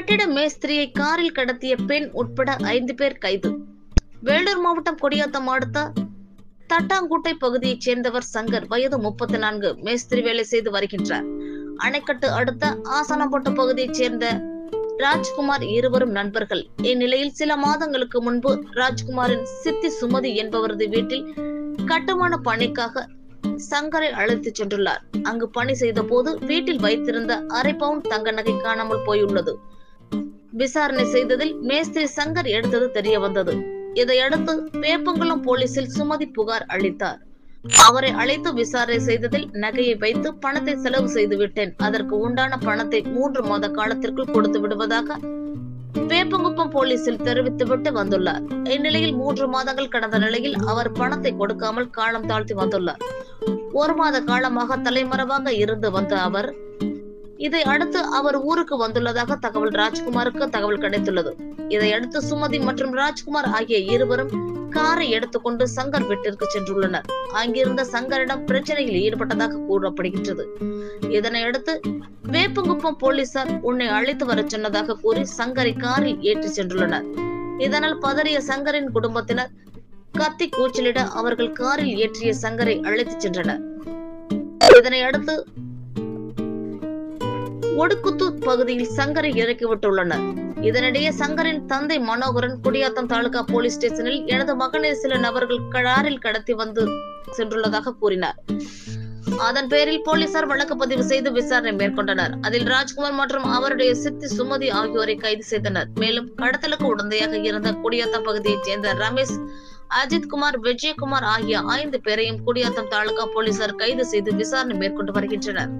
கட்டிட மேஸ்திரியை காரில் கடத்திய பெண் உட்பட 5 பேர் கைது. வேலூர் மாவட்டம் கொடியாத்தம் அடுத்த தட்டாங்குட்டை பகுதியைச் சேர்ந்தவர் சங்கர், வயது 34, மேஸ்திரி வேலை செய்து வருகின்றார். அணைக்கட்டு அடுத்த ஆசனப்பட்டு பகுதியைச் சேர்ந்த ராஜ்குமார் இருவரும் நண்பர்கள். இந்நிலையில் சில மாதங்களுக்கு முன்பு ராஜ்குமாரின் சித்தி சுமதி என்பவரது வீட்டில் கட்டுமான பணிக்காக சங்கரை அழைத்துச் சென்றுள்ளார். அங்கு பணி செய்த போது வீட்டில் வைத்திருந்த அரை பவுன் தங்க நகை காணாமல் போயுள்ளது. விசாரணை செய்ததில் மேஸ்திரி சங்கர் எடுத்தது தெரிய வந்தது. இதையடுத்து வேப்பங்குளம் போலீசில் சுமதி புகார் அளித்தார். அவரை அழைத்து விசாரணை செய்ததில் நகையை வைத்து பணத்தை செலவு செய்து விட்டேன், அதற்கு உண்டான பணத்தை 3 மாத காலத்திற்குள் கொடுத்து விடுவதாக வேப்பங்குப்பம் போலீசில் தெரிவித்துவிட்டு வந்துள்ளார். இந்நிலையில் 3 மாதங்கள் கடந்த நிலையில் அவர் பணத்தை கொடுக்காமல் காலம் தாழ்த்தி வந்துள்ளார். 1 மாத காலமாக தலைமறைவாக இருந்து வந்த அவர் இதை அடுத்து அவர் ஊருக்கு வந்துள்ளதாக ராஜ்குமாருக்கு தகவல் கிடைத்துள்ளது. இதையடுத்து சுமதி மற்றும் ராஜ்குமார் ஆகிய இருவரும் காரை எடுத்துக்கொண்டு சங்கர் வீட்டிற்கு சென்றுள்ளனர். அங்கிருந்த சங்கரிடம் பிரச்சனையில் ஈடுபட்டதாக கூறப்படுகின்றது. இதனையடுத்து வேப்பங்குப்பம் போலீசார் உன்னை அழைத்து வர சொன்னதாக கூறி சங்கரை காரில் ஏற்றி சென்றுள்ளனர். இதனால் பதறிய சங்கரின் குடும்பத்தினர் கத்தி கூச்சலிட அவர்கள் காரில் ஏற்றிய சங்கரை அழைத்து சென்றனர். இதனையடுத்து ஒடுக்குத்தூர் பகுதியில் சங்கரை இறக்கிவிட்டுள்ளனர். இதனிடையே சங்கரின் தந்தை மனோகரன் குடியாத்தம் தாலுகா போலீஸ் ஸ்டேஷனில் எனது மகனை சில நபர்கள் காரில் கடத்தி வந்து சென்றுள்ளதாக கூறினார். அதன் பேரில் போலீசார் வழக்கு பதிவு செய்து விசாரணை மேற்கொண்டனர். அதில் ராஜ்குமார் மற்றும் அவருடைய சித்தி சுமதி ஆகியோரை கைது செய்தனர். மேலும் கடத்தலுக்கு உடந்தையாக இருந்த குடியாத்தம் பகுதியைச் சேர்ந்த ரமேஷ், அஜித்குமார், விஜயகுமார் ஆகிய 5 பேரையும் குடியாத்தம் தாலுகா போலீசார் கைது செய்து விசாரணை மேற்கொண்டு வருகின்றனர்.